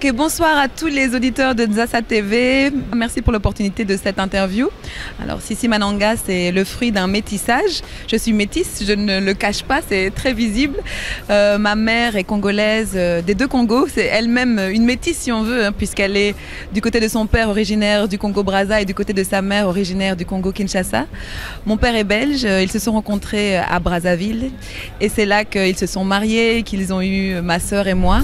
Ok, bonsoir à tous les auditeurs de Nzasa TV. Merci pour l'opportunité de cette interview. Alors, Sissi Mananga, c'est le fruit d'un métissage. Je suis métisse, je ne le cache pas, c'est très visible. Ma mère est congolaise des deux Congos. C'est elle-même une métisse, si on veut, hein, puisqu'elle est du côté de son père originaire du Congo-Brazza et du côté de sa mère originaire du Congo-Kinshasa. Mon père est belge, ils se sont rencontrés à Brazzaville. Et c'est là qu'ils se sont mariés, qu'ils ont eu ma sœur et moi.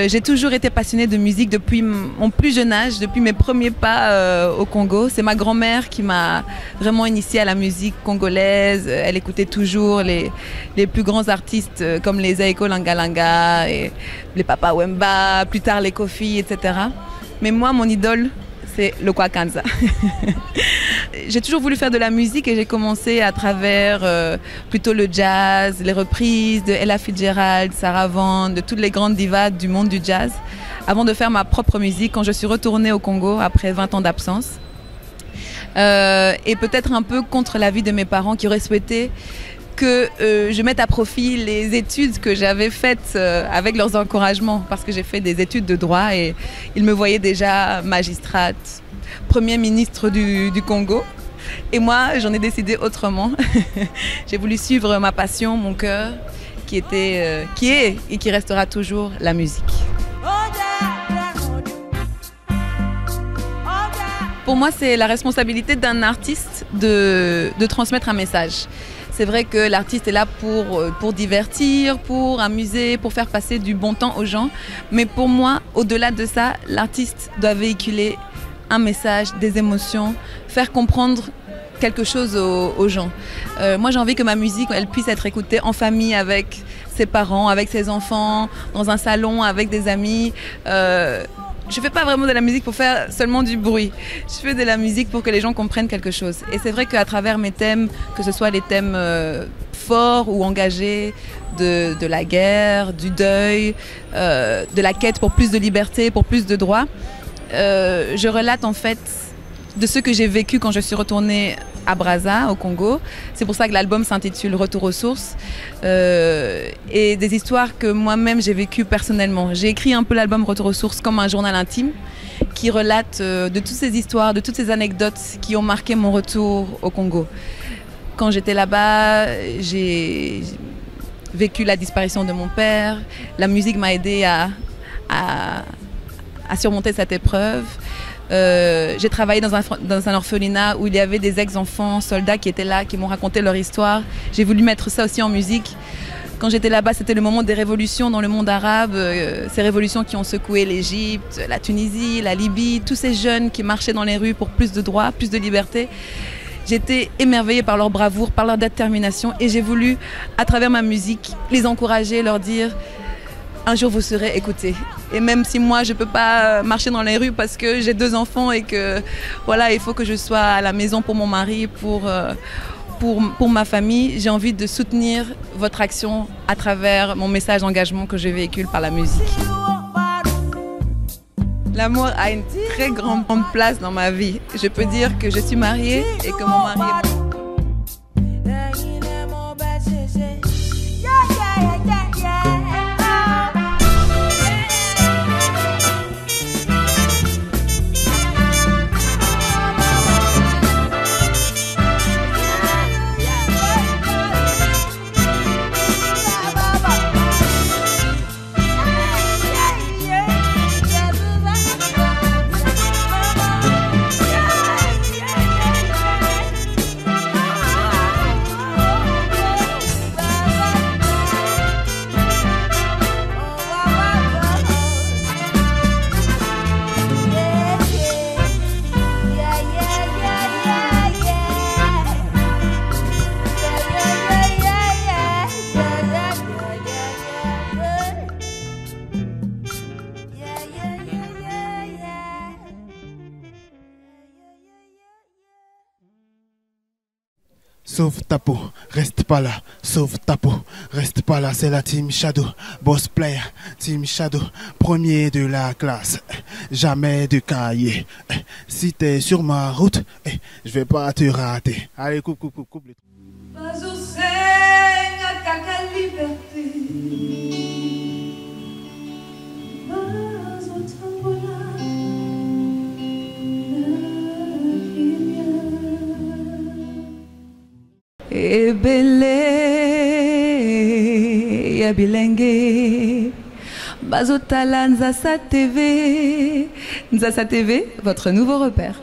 J'ai toujours été passionnée de musique depuis mon plus jeune âge, depuis mes premiers pas au Congo. C'est ma grand-mère qui m'a vraiment initiée à la musique congolaise. Elle écoutait toujours les plus grands artistes comme les Aiko Langalanga, et les Papa Wemba, plus tard les Kofi, etc. Mais moi, mon idole, c'est le Kwakanza. J'ai toujours voulu faire de la musique et j'ai commencé à travers plutôt le jazz, les reprises de Ella Fitzgerald, Sarah Vaughan, de toutes les grandes divas du monde du jazz, avant de faire ma propre musique quand je suis retournée au Congo après 20 ans d'absence. Et peut-être un peu contre l'avis de mes parents qui auraient souhaité que je mette à profit les études que j'avais faites avec leurs encouragements, parce que j'ai fait des études de droit et ils me voyaient déjà magistrate, Premier ministre du Congo. Et moi, j'en ai décidé autrement. J'ai voulu suivre ma passion, mon cœur, qui est et qui restera toujours la musique. Pour moi, c'est la responsabilité d'un artiste de transmettre un message. C'est vrai que l'artiste est là pour divertir, pour amuser, pour faire passer du bon temps aux gens. Mais pour moi, au-delà de ça, l'artiste doit véhiculer un message, des émotions, faire comprendre quelque chose aux gens. Moi, j'ai envie que ma musique, elle puisse être écoutée en famille avec ses parents, avec ses enfants, dans un salon, avec des amis. Je ne fais pas vraiment de la musique pour faire seulement du bruit. Je fais de la musique pour que les gens comprennent quelque chose. Et c'est vrai qu'à travers mes thèmes, que ce soit les thèmes forts ou engagés, de la guerre, du deuil, de la quête pour plus de liberté, pour plus de droits, je relate en fait de ce que j'ai vécu quand je suis retournée à Brazza, au Congo. C'est pour ça que l'album s'intitule Retour aux sources. Et des histoires que moi-même j'ai vécues personnellement. J'ai écrit un peu l'album Retour aux sources comme un journal intime qui relate de toutes ces histoires, de toutes ces anecdotes qui ont marqué mon retour au Congo. Quand j'étais là-bas, j'ai vécu la disparition de mon père. La musique m'a aidée à surmonter cette épreuve. J'ai travaillé dans un orphelinat où il y avait des ex-enfants soldats qui étaient là, qui m'ont raconté leur histoire. J'ai voulu mettre ça aussi en musique. Quand j'étais là-bas, c'était le moment des révolutions dans le monde arabe, ces révolutions qui ont secoué l'Égypte, la Tunisie, la Libye, tous ces jeunes qui marchaient dans les rues pour plus de droits, plus de liberté. J'étais émerveillée par leur bravoure, par leur détermination et j'ai voulu, à travers ma musique, les encourager, leur dire un jour vous serez écoutés. Et même si moi je ne peux pas marcher dans les rues parce que j'ai 2 enfants et que voilà, il faut que je sois à la maison pour mon mari, pour ma famille, j'ai envie de soutenir votre action à travers mon message d'engagement que je véhicule par la musique. L'amour a une très grande place dans ma vie. Je peux dire que je suis mariée et que mon mari est... Sauve ta peau, reste pas là, sauve ta peau, reste pas là, c'est la Team Shadow, boss player, Team Shadow, premier de la classe, jamais de cahier. Si t'es sur ma route, je vais pas te rater. Allez, coupe les trucs. Ebele ya bilenge bazotala Nzasa TV. Nzasa TV, votre nouveau repère.